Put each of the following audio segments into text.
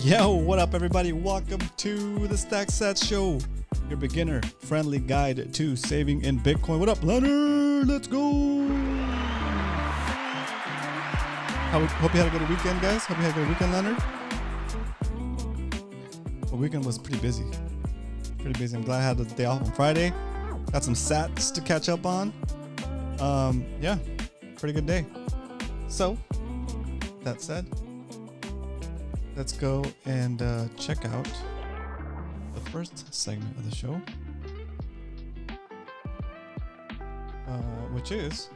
Yo, what up, everybody? Welcome to the SATS Show, your beginner-friendly guide to saving in Bitcoin. What up, Leonard? Let's go! Hope you had a good weekend, guys. Hope you had a good weekend, Leonard. The weekend was pretty busy. I'm glad I had the day off on Friday. Got some SATS to catch up on. Yeah, pretty good day. So, that said, let's go and check out the first segment of the show, which is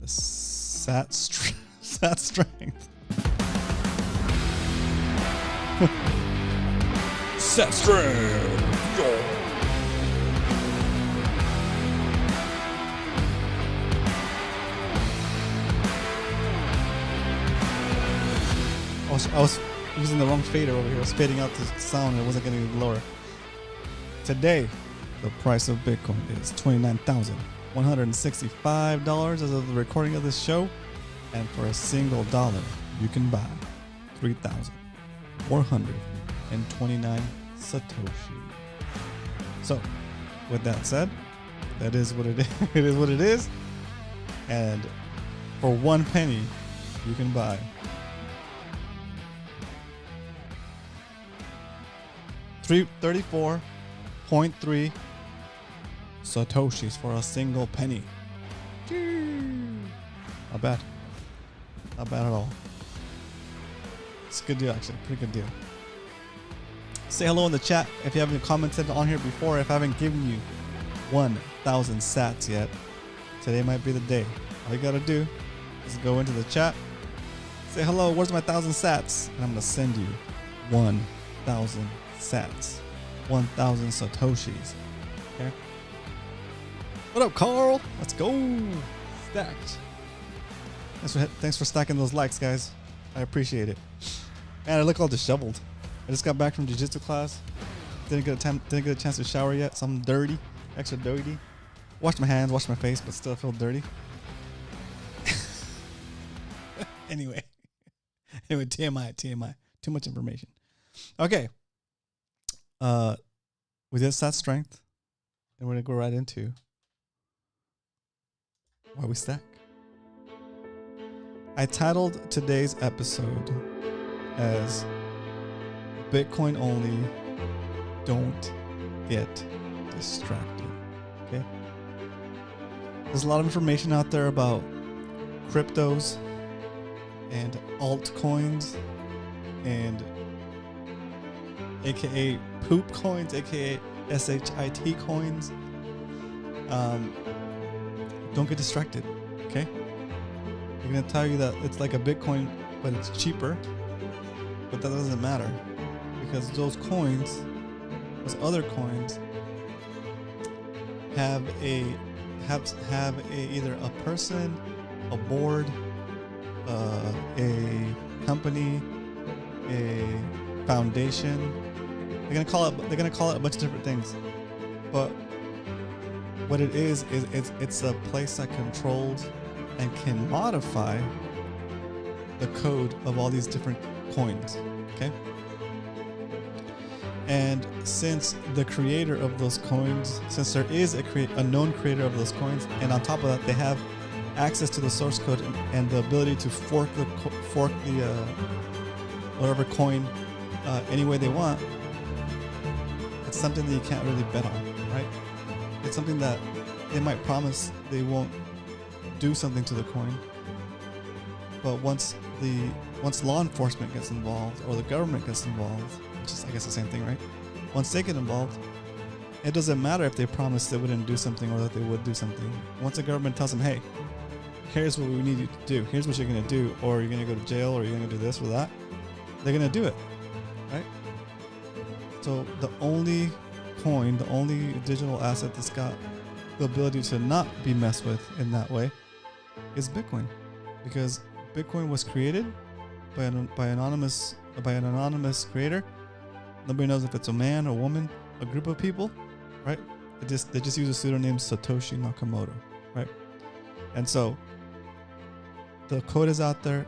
the SAT strength. SAT strength. Yo. I was using the wrong fader over here. I was fading out the sound and it wasn't getting any lower. Today, the price of Bitcoin is $29,165 as of the recording of this show. And for a single dollar, you can buy 3,429 Satoshi. So, with that said, that is what it is. It is what it is. And for 1 penny, you can buy 34.3 Satoshis for a single penny. Not bad. Not bad at all. It's a good deal, actually. Pretty good deal. Say hello in the chat if you haven't commented on here before. If I haven't given you 1,000 sats yet, today might be the day. All you gotta do is go into the chat, say hello, where's my 1,000 sats? And I'm gonna send you 1,000 sats, 1,000 Satoshis. Okay. What up, Carl? Let's go. Stacked. Thanks for stacking those likes, guys. I appreciate it. Man, I look all disheveled. I just got back from jiu-jitsu class. Didn't get a chance to shower yet, so I'm dirty, extra dirty. Washed my hands, washed my face, but still feel dirty. Anyway, TMI. Too much information. Okay. We did SAT strength, and we're gonna go right into why we stack. I titled today's episode as Bitcoin only, don't get distracted. Okay? There's a lot of information out there about cryptos and altcoins and aka poop coins, aka SHIT coins. Don't get distracted, okay? They're gonna tell you that it's like a Bitcoin, but it's cheaper. But that doesn't matter because those coins, those other coins, have either a person, a board, a company, a foundation. They're gonna call it a bunch of different things, but what it is it's a place that controls and can modify the code of all these different coins. Okay. And since the creator of those coins, since there is a known creator of those coins, and on top of that, they have access to the source code and the ability to fork the whatever coin any way they want, it's something that you can't really bet on, right? It's something that they might promise they won't do something to the coin, but once law enforcement gets involved or the government gets involved, which is I guess the same thing, right? Once they get involved, it doesn't matter if they promised they wouldn't do something or that they would do something. Once the government tells them, hey, here's what we need you to do, here's what you're going to do, or you're going to go to jail, or you're going to do this or that, they're going to do it, right? So the only coin, the only digital asset that's got the ability to not be messed with in that way is Bitcoin, because Bitcoin was created by an anonymous creator. Nobody knows if it's a man or woman, a group of people, right? They just use a pseudonym Satoshi Nakamoto, right? And so the code is out there.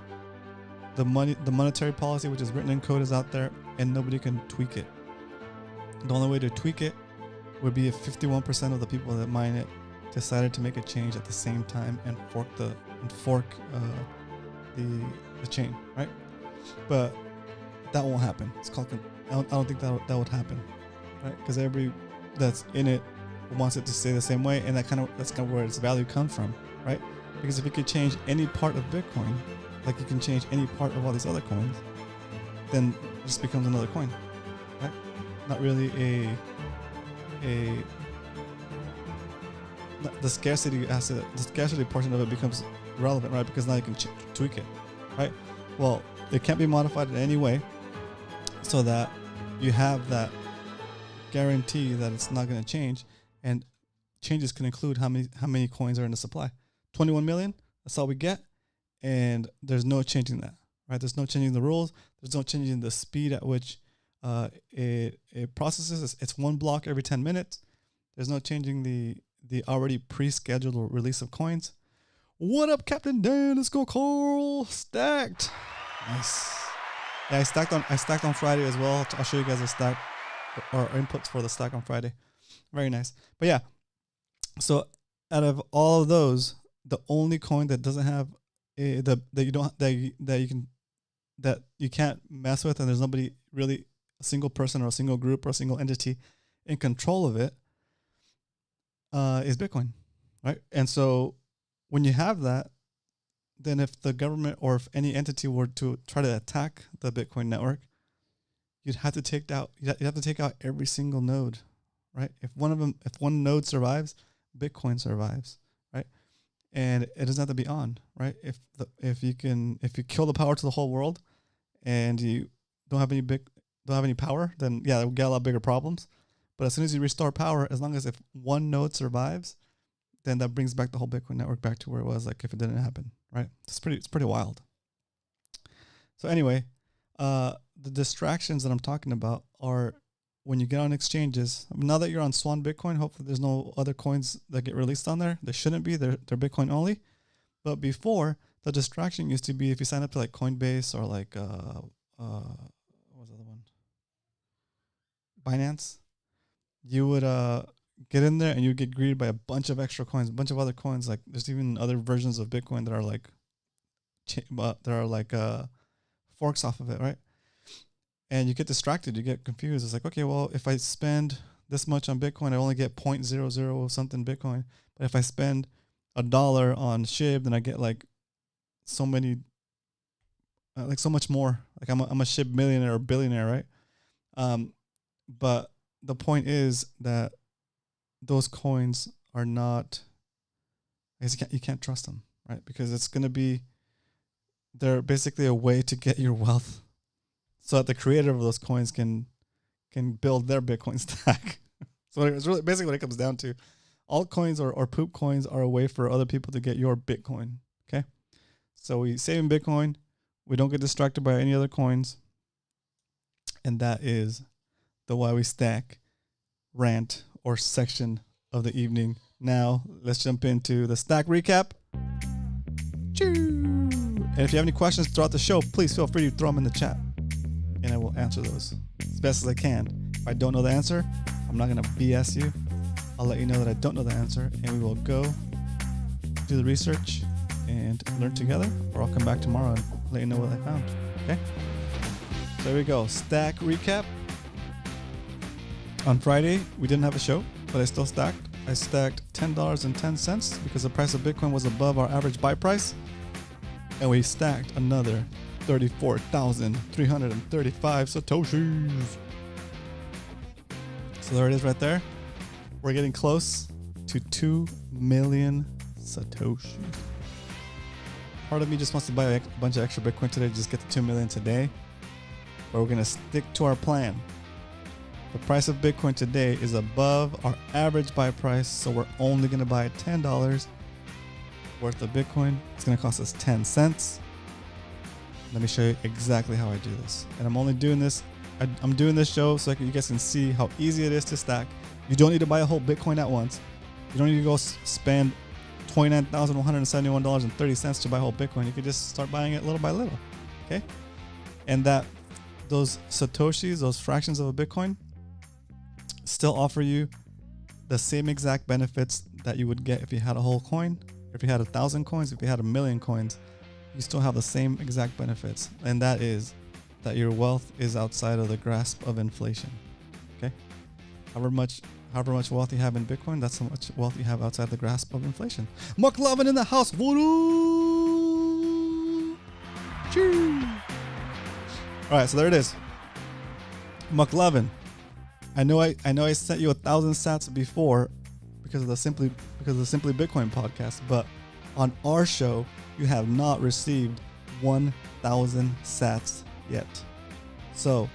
the monetary policy, which is written in code, is out there, and nobody can tweak it. The only way to tweak it would be if 51% of the people that mine it decided to make a change at the same time and fork the chain, right? But that won't happen. It's called. I don't think that would happen, right? Because everybody that's in it wants it to stay the same way, and that's kind of where its value comes from, right? Because if you could change any part of Bitcoin, like you can change any part of all these other coins, then it just becomes another coin, right? Not really the scarcity asset, the scarcity portion of it becomes relevant, right? Because now you can tweak it, right? Well, it can't be modified in any way, so that you have that guarantee that it's not going to change, and changes can include how many coins are in the supply. 21 million. That's all we get, and there's no changing that, right? There's no changing the rules. There's no changing the speed at which it processes. It's one block every 10 minutes. There's no changing the already pre-scheduled release of coins. What up, Captain Dan? Let's go, Carl. Stacked. Nice. Yeah, I stacked on Friday as well. I'll show you guys a stack or inputs for the stack on Friday. Very nice. But yeah, so out of all of those, the only coin that doesn't have that you can't mess with, and there's nobody really, a single person or a single group or a single entity in control of it, is Bitcoin, right? And so when you have that, then if the government or if any entity were to try to attack the Bitcoin network, you'd have to take out every single node, right? If one node survives, Bitcoin survives, right? And it doesn't have to be on, right? If you kill the power to the whole world, and you don't have any power, then yeah, we'll get a lot bigger problems. But as soon as you restore power, as long as if one node survives, then that brings back the whole Bitcoin network back to where it was, like if it didn't happen, right? It's pretty wild. So anyway, the distractions that I'm talking about are when you get on exchanges. Now that you're on Swan Bitcoin, hopefully there's no other coins that get released on there. There shouldn't be. They're Bitcoin only. But before, the distraction used to be if you sign up to like Coinbase or like what was the other one? Binance. You would get in there and you get greeted by a bunch of extra coins, a bunch of other coins. Like there's even other versions of Bitcoin that are like forks off of it, right? And you get distracted, you get confused. It's like, okay, well, if I spend this much on Bitcoin, I only get 0.00 something Bitcoin. But if I spend $1 on SHIB, then I get like so many, like so much more. Like I'm a SHIB millionaire or billionaire, right? But the point is that those coins are not, you can't trust them, right? Because it's going to be, they're basically a way to get your wealth so that the creator of those coins can build their Bitcoin stack. So it's really basically what it comes down to. Altcoins or poop coins are a way for other people to get your Bitcoin, okay? So we save in Bitcoin. We don't get distracted by any other coins. And that is the Why We Stack rant or section of the evening. Now, let's jump into the stack recap. And if you have any questions throughout the show, please feel free to throw them in the chat, and I will answer those as best as I can. If I don't know the answer, I'm not going to BS you. I'll let you know that I don't know the answer, and we will go do the research and learn together, or I'll come back tomorrow and let you know what I found. Okay? So there we go. Stack recap. On Friday, we didn't have a show, but I still stacked. I stacked $10.10 because the price of Bitcoin was above our average buy price. And we stacked another 34,335 Satoshis. So there it is right there. We're getting close to 2 million Satoshis. Part of me just wants to buy a bunch of extra Bitcoin today to just get to 2 million today. But we're going to stick to our plan. The price of Bitcoin today is above our average buy price, so we're only going to buy $10 worth of Bitcoin. It's going to cost us 10 cents. Let me show you exactly how I do this. And I'm only doing this, I'm doing this show so you guys can see how easy it is to stack. You don't need to buy a whole Bitcoin at once. You don't need to go spend $29,171.30 to buy a whole Bitcoin. You can just start buying it little by little. Okay, and that those satoshis, those fractions of a Bitcoin, still offer you the same exact benefits that you would get if you had a whole coin, if you had 1,000 coins, if you had 1,000,000 coins. You still have the same exact benefits, and that is that your wealth is outside of the grasp of inflation. Okay, however much wealth you have in Bitcoin, that's how much wealth you have outside the grasp of inflation. McLovin in the house. All right, so there it is. McLovin. I know I sent you 1,000 sats before because of the Simply Bitcoin podcast, but on our show you have not received 1,000 sats yet. So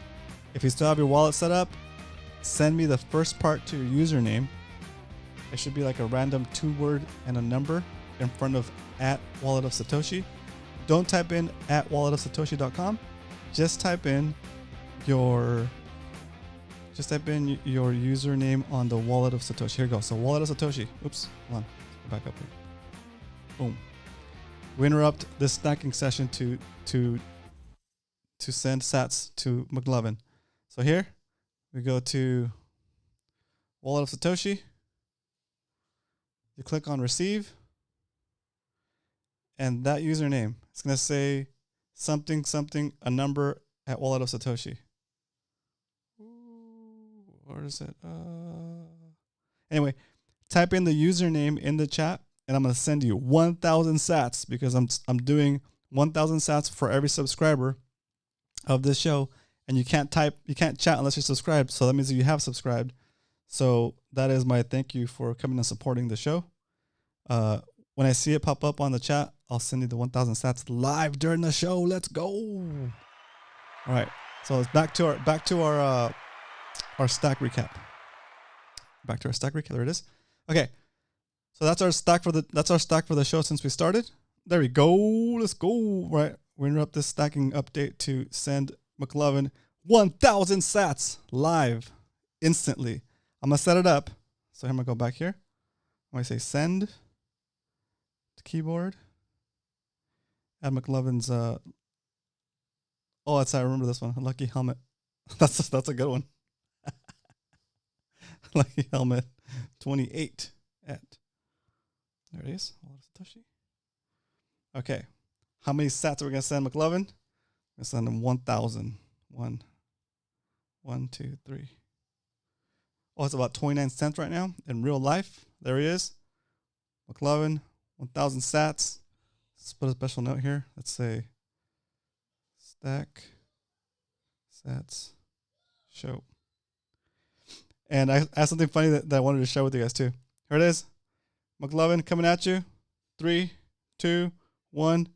if you still have your wallet set up, send me the first part to your username. It should be like a random 2-word and a number in front of @walletofsatoshi. Don't type in @walletofsatoshi.com. Just type in your username on the Wallet of Satoshi. Here we go. So Wallet of Satoshi. Oops. Hold on. Let's go back up here. Boom. We interrupt this stacking session to send sats to McLovin. So here we go to Wallet of Satoshi. You click on receive, and that username, it's gonna say something, a number at Wallet of Satoshi. Where is it? Anyway, type in the username in the chat, and I'm gonna send you 1,000 sats because I'm doing 1,000 sats for every subscriber of this show, and you can't chat unless you're subscribed. So that means that you have subscribed. So that is my thank you for coming and supporting the show. When I see it pop up on the chat, I'll send you the 1,000 sats live during the show. Let's go! All right, so it's back to our stack recap. Back to our stack recap. There it is. Okay, so that's our stack for the show since we started. There we go. Let's go. All right, we interrupt this stacking update to send McLovin 1,000 sats live instantly. I'm gonna set it up. So I'm gonna go back here. I'm gonna say send to keyboard. Add McLovin's. I remember this one. Lucky helmet. That's a good one. Lucky helmet 28 at. There it is. Satoshi. Okay. How many sats are we gonna send McLovin? I'm gonna send him 1,000. 1, 2, 3. Oh, it's about 29 cents right now in real life. There he is. McLovin, 1,000 sats. Let's put a special note here. Let's say stack sats show. And I have something funny that I wanted to share with you guys too. Here it is. McLovin coming at you. 3, 2, 1.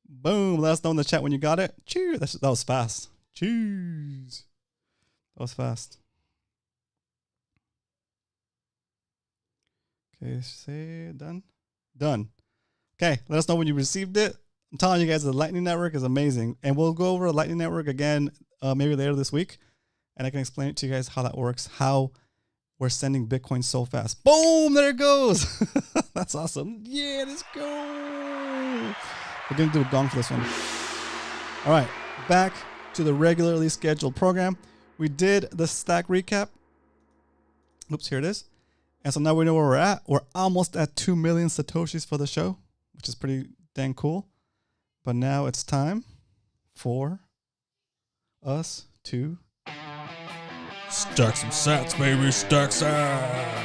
Boom. Let us know in the chat when you got it. Cheers. That was fast. Cheers. That was fast. Okay, say done. Done. Okay, let us know when you received it. I'm telling you guys, the Lightning Network is amazing. And we'll go over the Lightning Network again maybe later this week. And I can explain it to you guys how that works, how we're sending Bitcoin so fast. Boom, there it goes. That's awesome. Yeah, let's go. We're going to do a gong for this one. All right, back to the regularly scheduled program. We did the stack recap. Oops, here it is. And so now we know where we're at. We're almost at 2 million Satoshis for the show, which is pretty dang cool. But now it's time for us to stack some sats, baby. Stack sats.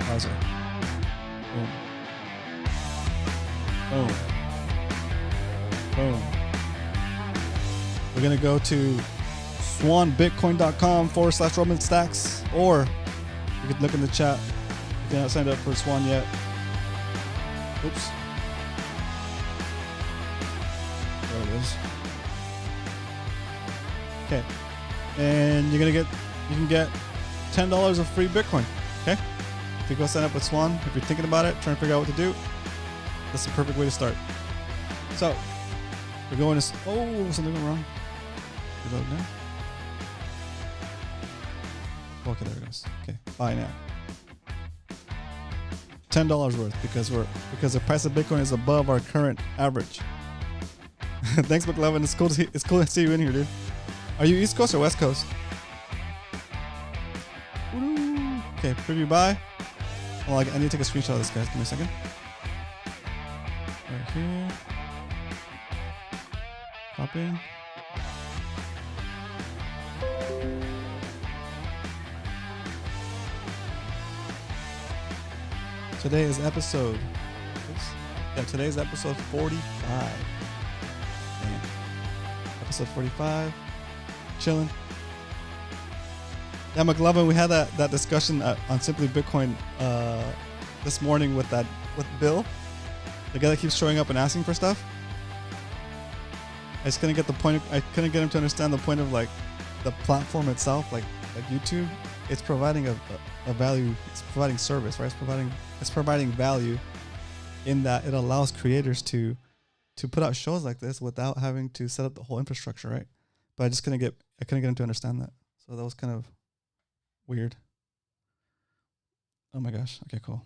How's it? Boom. Boom. Boom. We're going to go to swanbitcoin.com/Roman stacks, or you can look in the chat if you're not signed up for Swan yet. Oops. There it is. Okay. And you can get $10 of free Bitcoin. Okay? If you go sign up with Swan, if you're thinking about it, trying to figure out what to do, that's the perfect way to start. So, we're going to, something went wrong. Reload now. Okay, there it goes. Okay, buy now. $10 $10 worth because the price of Bitcoin is above our current average. Thanks, McLovin. It's cool to see you in here, dude. Are you East Coast or West Coast? Okay, preview buy. Well, I need to take a screenshot of this, guys. Give me a second. Right here. Copying. Today is episode. Today's episode 45. Episode 45. Chilling. Yeah, McLovin, we had that discussion on Simply Bitcoin this morning with Bill, the guy that keeps showing up and asking for stuff. I just couldn't get the point. I couldn't get him to understand the point of like the platform itself, like YouTube. It's providing a value. It's providing service, right? It's providing value in that it allows creators to put out shows like this without having to set up the whole infrastructure, right? But I couldn't get him to understand that. So that was kind of weird. Oh my gosh. Okay, cool.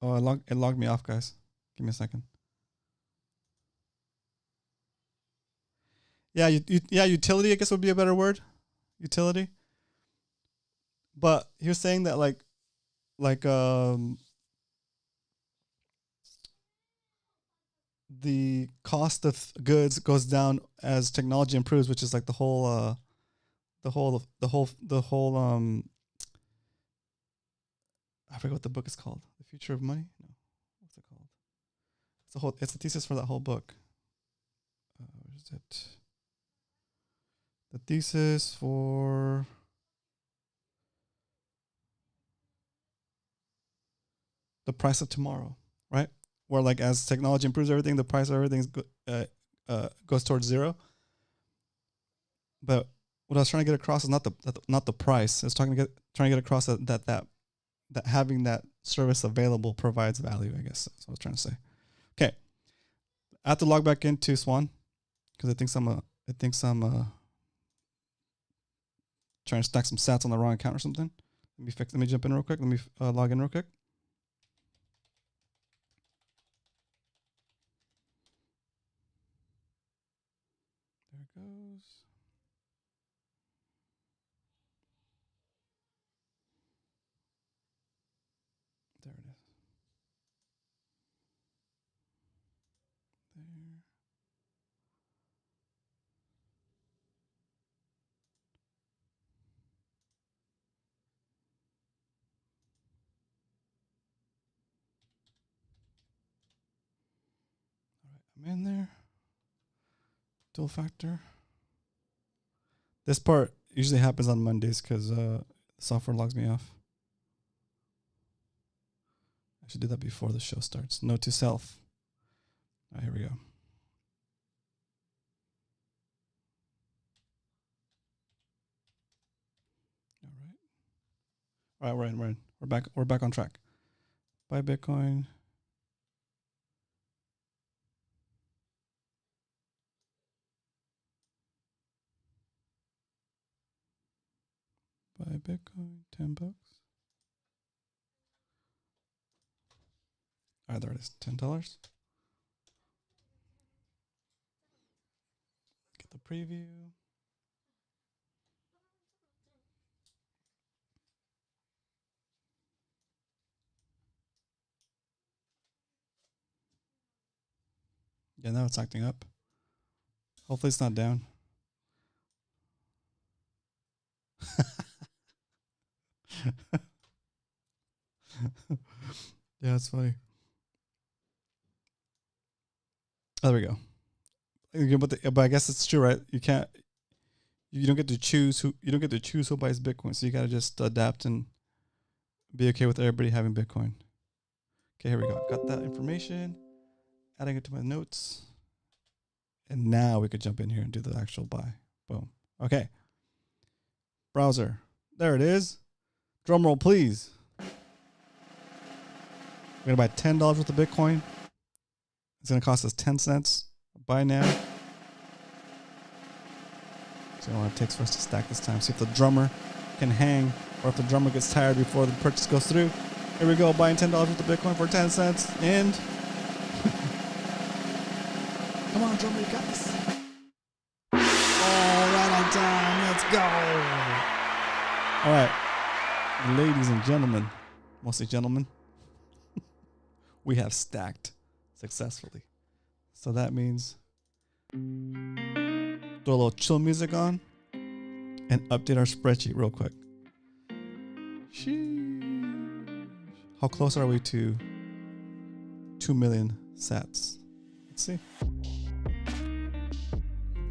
Oh, it logged me off, guys. Give me a second. Yeah, utility, I guess, would be a better word. Utility. But he was saying that the cost of goods goes down as technology improves, which is like the whole I forget what the book is called. The Future of Money? No. What's it called? It's a thesis for that whole book. Where is it? The thesis for the price of tomorrow, right? Where like as technology improves everything, the price of everything goes towards zero. But what I was trying to get across is not the price. I was trying to get across that having that service available provides value, I guess. That's what I was trying to say. Okay. I have to log back into Swan because I think I'm trying to stack some SATS on the wrong account or something. Let me jump in real quick. Let me log in real quick. There it goes. There it is. There. All right, I'm in there. Dual factor. This part usually happens on Mondays because software logs me off. I should do that before the show starts. Note to self. All right, here we go. All right, we're in. We're back on track. Buy Bitcoin. Buy Bitcoin, $10. All right, there it is, $10. Get the preview. Yeah, now it's acting up. Hopefully it's not down. Yeah, it's funny. Oh, there we go. But I guess it's true, right? You don't get to choose who buys Bitcoin. So you got to just adapt and be okay with everybody having Bitcoin. Okay, here we go. Got that information. Adding it to my notes. And now we could jump in here and do the actual buy. Boom. Okay. Browser. There it is. Drum roll, please. We're going to buy $10 worth of Bitcoin. It's going to cost us 10 cents. Buy now. So how long it takes for us to stack this time. See if the drummer can hang, or if the drummer gets tired before the purchase goes through. Here we go, buying $10 worth of Bitcoin for 10 cents. And come on, drummer, you got this. All right on time. Let's go. All right, ladies and gentlemen, mostly gentlemen, we have stacked successfully. So that means throw a little chill music on and update our spreadsheet real quick. Sheesh. How close are we to 2 million SATS? Let's see. There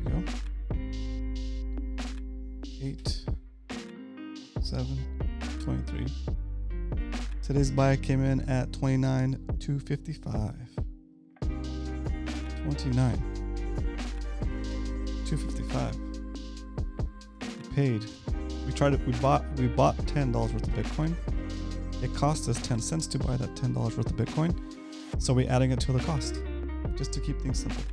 we go. 8, 7, 23. Today's buy came in at 29,255. 29,255. We paid. We bought $10 worth of Bitcoin. It cost us 10 cents to buy that $10 worth of Bitcoin. So we're adding it to the cost, just to keep things simple.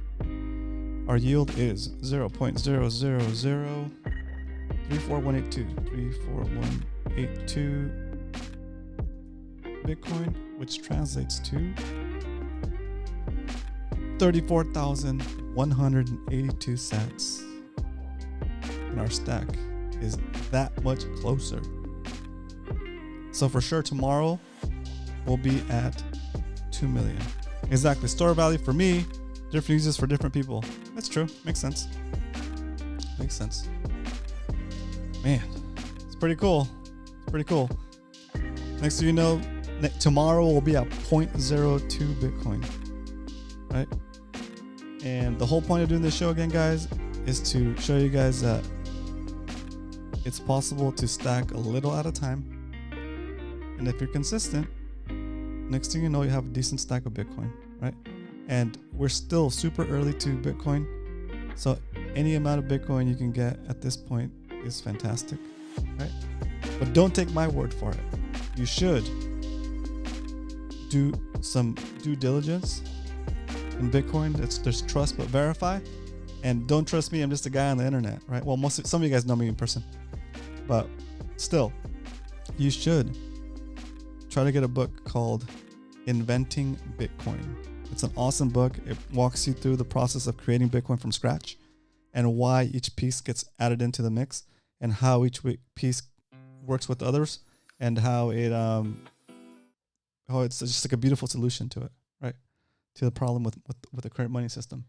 Our yield is 0.00034,182. 34182 Bitcoin, which translates to 34,182 SATS. And our stack is that much closer. So for sure tomorrow we'll be at 2 million. Exactly. Store value for me, different uses for different people. That's true. Makes sense. Makes sense. Man, it's pretty cool. It's pretty cool. Next thing you know, tomorrow will be at 0.02 Bitcoin. Right? And the whole point of doing this show again, guys, is to show you guys that it's possible to stack a little at a time. And if you're consistent, next thing you know, you have a decent stack of Bitcoin, right? And we're still super early to Bitcoin. So any amount of Bitcoin you can get at this point is fantastic, right? But don't take my word for it. You should do some due diligence in Bitcoin. There's trust but verify. And don't trust me, I'm just a guy on the internet, right? Well, some of you guys know me in person. But still, you should try to get a book called Inventing Bitcoin. It's an awesome book. It walks you through the process of creating Bitcoin from scratch and why each piece gets added into the mix and how each piece works with others and how it's just like a beautiful solution to it, right? To the problem with the current money system.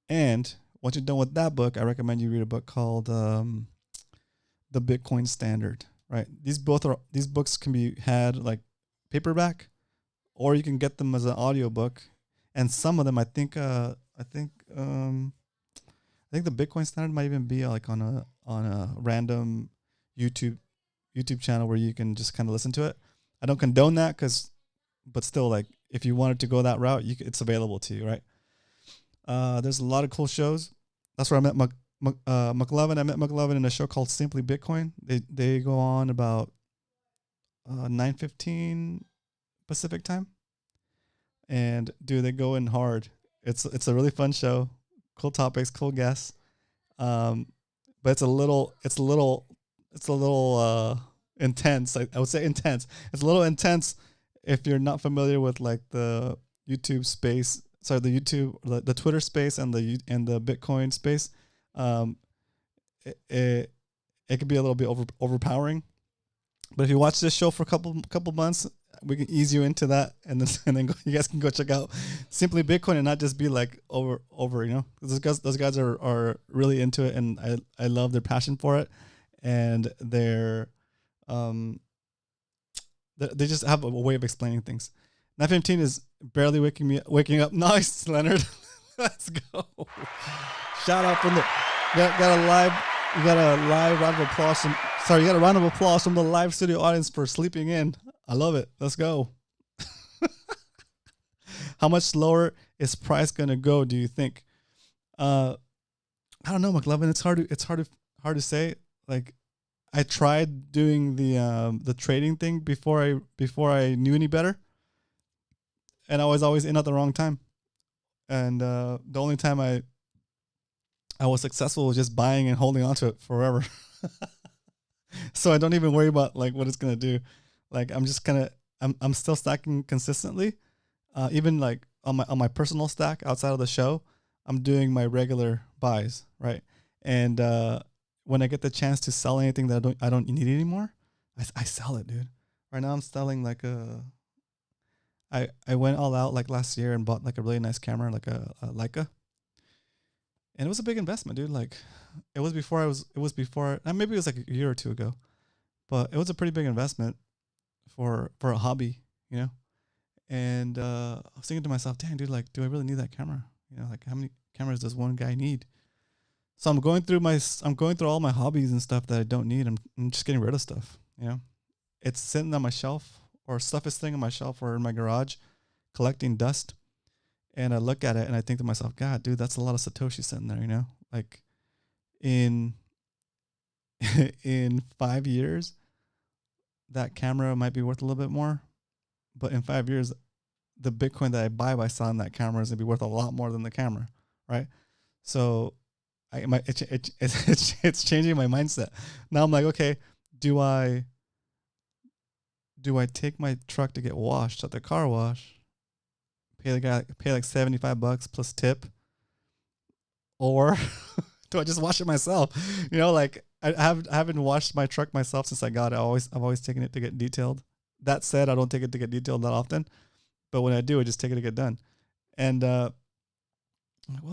And once you're done with that book, I recommend you read a book called The Bitcoin Standard, right? These books can be had like paperback, or you can get them as an audiobook. And some of them, I think the Bitcoin Standard might even be like on a random YouTube channel where you can just kind of listen to it. I don't condone that but still, like, if you wanted to go that route, it's available to you, right? There's a lot of cool shows. That's where I met McLovin. I met McLovin in a show called Simply Bitcoin. They go on about 9:15 Pacific time, and dude, they go in hard. It's a really fun show. Cool topics, cool guests. But it's a little intense. I would say intense. It's a little intense if you're not familiar with like the YouTube space. Sorry, the Twitter space and the Bitcoin space. It could be a little bit overpowering. But if you watch this show for a couple months, we can ease you into that, and then you guys can go check out Simply Bitcoin and not just be like over. You know, those guys are really into it, and I love their passion for it, and they just have a way of explaining things. 9:15 is barely waking up. Nice, Leonard. Let's go. Shout out from you got a live round of applause. You got a round of applause from the live studio audience for sleeping in. I love it. Let's go. How much slower is price gonna go, do you think? I don't know, McLovin. It's hard to say. Like, I tried doing the trading thing before I knew any better, and I was always in at the wrong time. And the only time I was successful was just buying and holding on to it forever. So I don't even worry about like what it's gonna do. Like I'm just kind of I'm still stacking consistently. Even like on my personal stack outside of the show, I'm doing my regular buys, right? And when I get the chance to sell anything that I don't need anymore, I sell it, dude. Right now I'm selling like I went all out like last year and bought like a really nice camera, like a Leica, and it was a big investment, dude. Like it was before maybe it was like a year or two ago, but it was a pretty big investment for a hobby, you know. And I was thinking to myself, dang, dude, like, do I really need that camera? You know, like, how many cameras does one guy need? So I'm going through all my hobbies and stuff that I don't need. I'm just getting rid of stuff. You know, it's sitting on my shelf, or stuff is sitting on my shelf or in my garage, collecting dust. And I look at it and I think to myself, God, dude, that's a lot of Satoshi sitting there. You know, like in in 5 years, that camera might be worth a little bit more. But in 5 years, the Bitcoin that I buy by selling that camera is gonna be worth a lot more than the camera, right? So, it's changing my mindset. Now I'm like, okay, do I take my truck to get washed at the car wash, pay like $75 plus tip, or do I just wash it myself? You know, like I haven't washed my truck myself since I got it. I've always taken it to get detailed. That said, I don't take it to get detailed that often, but when I do, I just take it to get done. And well,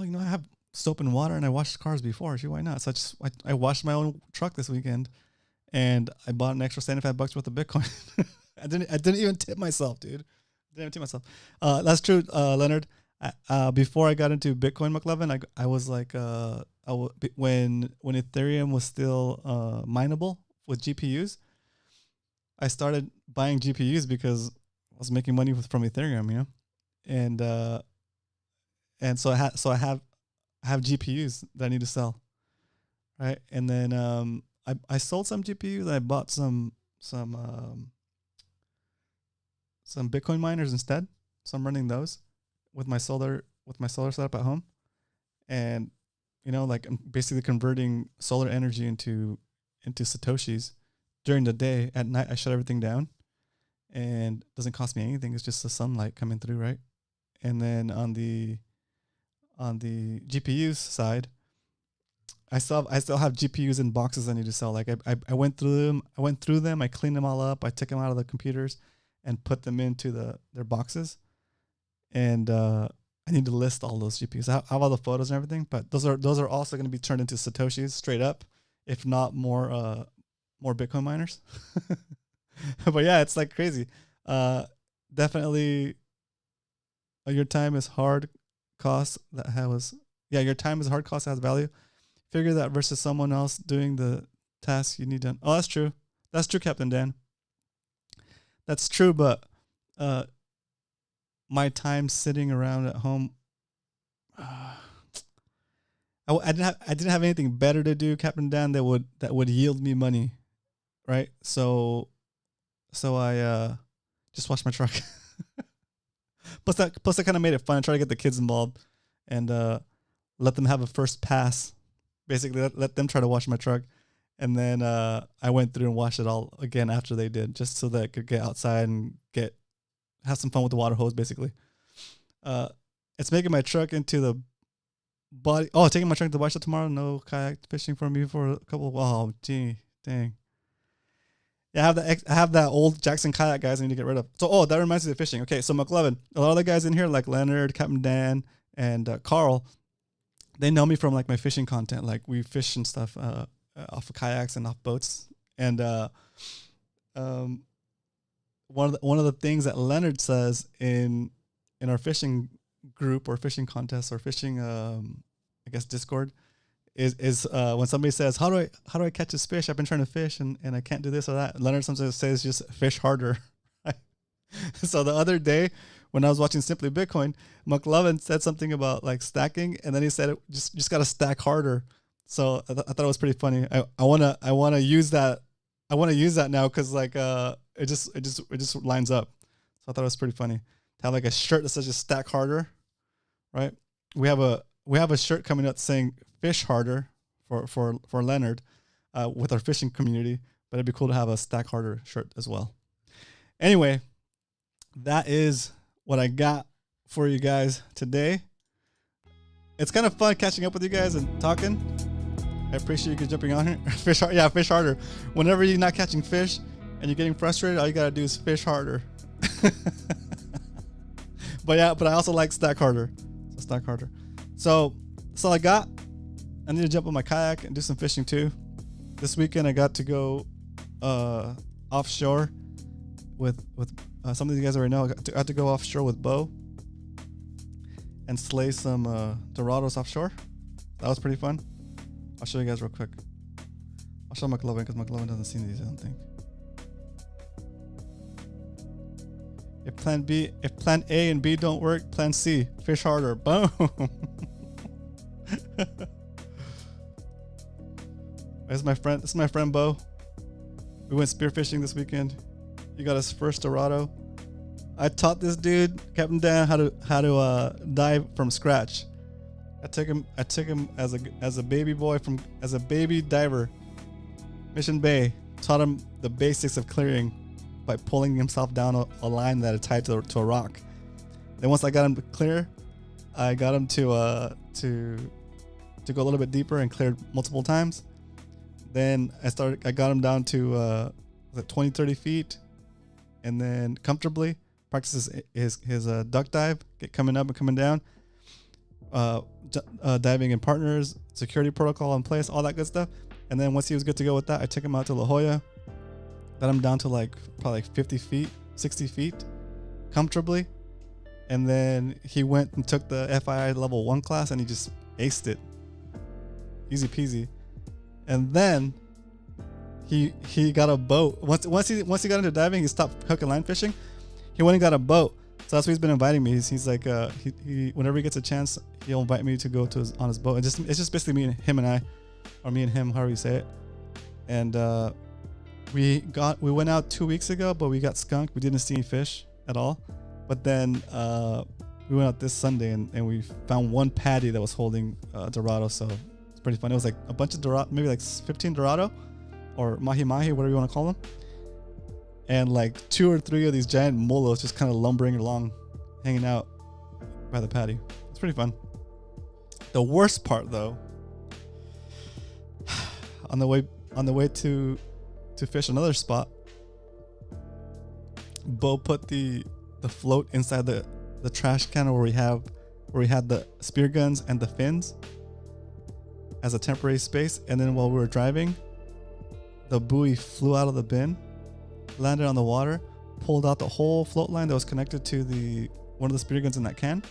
you know, I have soap and water, and I washed cars before. Why not? So I washed my own truck this weekend, and I bought an extra $75 worth of Bitcoin. I didn't even tip myself, dude. Didn't even tip myself. That's true, Leonard. Before I got into Bitcoin, McLovin, I was like, when Ethereum was still mineable with GPUs, I started buying GPUs because I was making money from Ethereum, you know, and so I have GPUs that I need to sell, right? And then I sold some GPUs and I bought some Bitcoin miners instead. So I'm running those with my solar setup at home, and you know, like I'm basically converting solar energy into Satoshis during the day. At night, I shut everything down, and it doesn't cost me anything. It's just the sunlight coming through, right? And then on the GPUs side, I still have GPUs in boxes I need to sell. Like I went through them. I cleaned them all up. I took them out of the computers and put them into their boxes. And I need to list all those GPUs. I have all the photos and everything, but those are also going to be turned into Satoshis straight up, if not more Bitcoin miners. But yeah, it's like crazy. Definitely, your time is hard cost that has your time is hard cost that has value. Figure that versus someone else doing the task you need done. Oh, that's true. That's true, Captain Dan. That's true, but my time sitting around at home, I didn't have anything better to do, Captain Dan, that would yield me money, right? So I just washed my truck. Plus that kind of made it fun. I tried to get the kids involved and let them have a first pass. Basically, let them try to wash my truck, and then I went through and washed it all again after they did, just so that I could get outside and have some fun with the water hose. Basically, it's making my truck into the body. Oh, taking my truck to the body shop tomorrow. No kayak fishing for me for a couple. Oh, gee, dang. Yeah, I have that old Jackson kayak, guys, I need to get rid of. So, that reminds me of fishing. Okay, so McLovin, a lot of the guys in here, like Leonard, Captain Dan, and Carl, they know me from like my fishing content. Like we fish and stuff off of kayaks and off boats. And one of the things that Leonard says in our fishing group or fishing contest or fishing, I guess Discord, is when somebody says, how do I catch this fish? I've been trying to fish and I can't do this or that. Leonard sometimes says just fish harder. So the other day when I was watching Simply Bitcoin, McLovin said something about like stacking, and then he said just got to stack harder. So I thought it was pretty funny. I wanna use that. I want to use that now because like it just lines up. So I thought it was pretty funny to have like a shirt that says just stack harder, right? We have a shirt coming up saying fish harder for Leonard with our fishing community. but it'd be cool to have a Stack Harder shirt as well. Anyway, that is what I got for you guys today. It's kind of fun catching up with you guys and talking. I appreciate you guys jumping on here. Fish harder. Whenever you're not catching fish and you're getting frustrated, all you gotta do is fish harder. But I also like Stack Harder. So Stack Harder. So that's all I got. I need to jump on my kayak and do some fishing too. This weekend I got to go offshore with some of you guys already know. I had to go offshore with Bo and slay some Dorados offshore. That was pretty fun. I'll show you guys real quick. I'll show McLovin because McLovin doesn't see these, I don't think. If plan A and B don't work, plan C, fish harder. Boom. This is my friend Bo. We went spearfishing this weekend. He got his first Dorado. I taught this dude, kept him down how to dive from scratch. I took him as a baby boy as a baby diver. Mission Bay, taught him the basics of clearing by pulling himself down a line that is tied to a rock. Then once I got him clear, I got him to go a little bit deeper and cleared multiple times. Then I got him down to 20, 30 feet, and then comfortably practices his duck dive, coming up and coming down, diving in partners, security protocol in place, all that good stuff. And then once he was good to go with that, I took him out to La Jolla, got him down to probably 50 feet, 60 feet, comfortably. And then he went and took the FII level 1 class and he just aced it. Easy peasy. And then he got a boat. Once he got into diving, he stopped hook and line fishing. He went and got a boat. So that's what he's been inviting me. He's like, he whenever he gets a chance, he'll invite me to go on his boat. It's just basically me and him and I, or me and him, however you say it. And we went out 2 weeks ago, but we got skunked. We didn't see any fish at all. But then we went out this Sunday and we found one patty that was holding Dorado. So it's pretty fun. It was like a bunch of Dorado, maybe like 15 Dorado or mahi mahi, whatever you want to call them. And like 2 or 3 of these giant molos just kind of lumbering along, hanging out by the patty. It's pretty fun. The worst part though, on the way to fish another spot, Bo put the float inside the trash can where we had the spear guns and the fins as a temporary space. And then while we were driving, the buoy flew out of the bin, landed on the water, pulled out the whole float line that was connected to one of the spear guns in that can.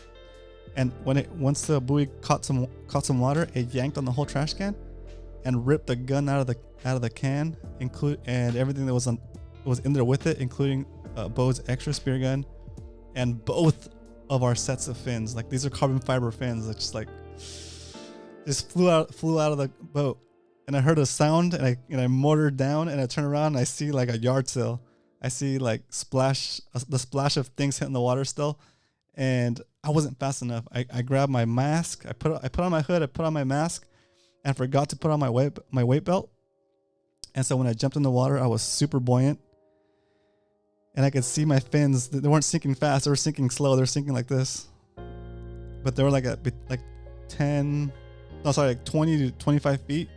And once the buoy caught some water, it yanked on the whole trash can and ripped the gun out of the can, and everything that was in there with it, including Bo's extra spear gun and both of our sets of fins. Like, these are carbon fiber fins that just flew out of the boat. And I heard a sound, and I motored down, and I turn around and I see like a yard sale. I see like the splash of things hitting the water still, and I wasn't fast enough. I grabbed my mask, I put on my hood, I put on my mask, and forgot to put on my weight belt. And so when I jumped in the water, I was super buoyant, and I could see my fins. They weren't sinking fast; they were sinking slow. They were sinking like this, but they were like 20 to 25 feet.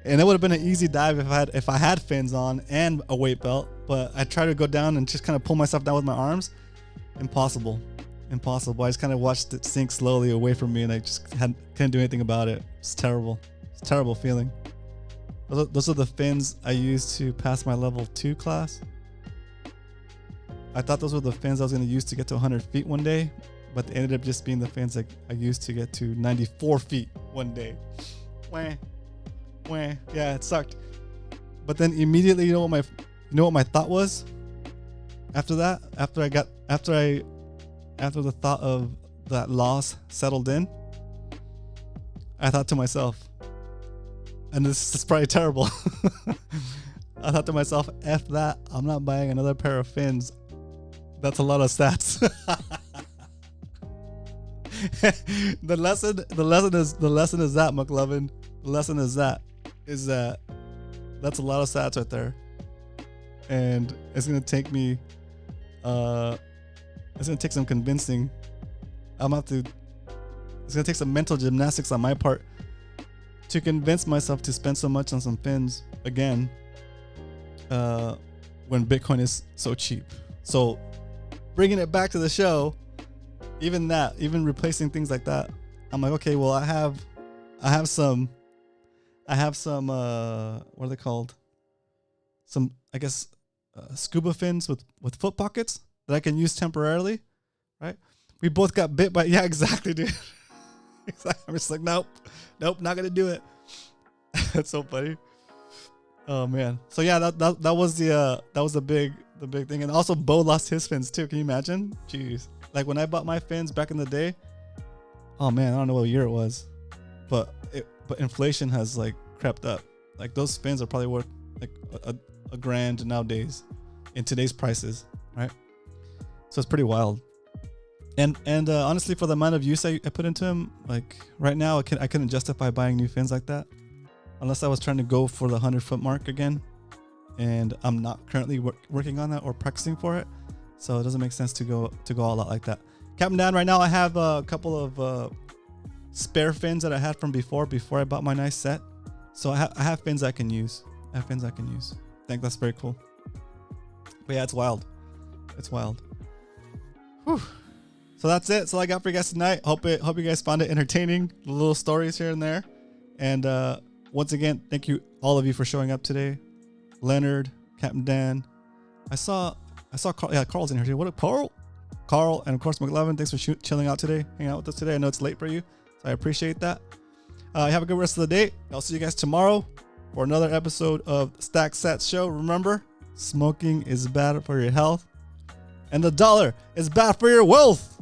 And it would have been an easy dive if I had fins on and a weight belt, but I tried to go down and just kind of pull myself down with my arms. Impossible. I just kind of watched it sink slowly away from me, and I just couldn't do anything about it. It's terrible. It's a terrible feeling. Those are the fins I used to pass my level 2 class. I thought those were the fins I was going to use to get to 100 feet one day, but they ended up just being the fins I used to get to 94 feet one day. Wah. Yeah, it sucked. But then immediately, you know what my thought was? After that, after the thought of that loss settled in, I thought to myself, and this is probably terrible. I thought to myself, F that, I'm not buying another pair of fins. That's a lot of SATS. The lesson is that, McLovin. The lesson is that That's a lot of sats right there. And it's gonna take me it's gonna take some convincing. It's gonna take some mental gymnastics on my part to convince myself to spend so much on some fins again when Bitcoin is so cheap. So bringing it back to the show, even replacing things like that, I'm like, okay, well, I have some what are they called? Some, I guess, scuba fins with foot pockets that I can use temporarily, right? We both got bit by, yeah, exactly, dude. Exactly. I'm just like, nope, not gonna do it. That's so funny. Oh man. So yeah, that was the big thing. And also Bo lost his fins too. Can you imagine? Jeez. Like when I bought my fins back in the day, oh man, I don't know what year it was, but inflation has like crept up. Like those fins are probably worth like a grand nowadays in today's prices, right? So it's pretty wild. And honestly, for the amount of use I put into them, like right now, I couldn't justify buying new fins like that, unless I was trying to go for the 100-foot mark again. And I'm not currently working on that or practicing for it, so it doesn't make sense to go all out like that. Captain Dan, right now I have a couple of spare fins that I had from before I bought my nice set. So I have fins I can use. I think that's very cool. But yeah, it's wild. It's wild. Whew. So that's it. That's all I got for you guys tonight. Hope you guys found it entertaining. The little stories here and there. And once again, thank you all of you for showing up today. Leonard, Captain Dan. I saw Carl. Yeah, Carl's in here too. What up, Carl? Carl, and of course McLovin. Thanks for chilling out today, hanging out with us today. I know it's late for you, so I appreciate that. Have a good rest of the day. I'll see you guys tomorrow for another episode of Stack Sats Show. Remember, smoking is bad for your health, and the dollar is bad for your wealth.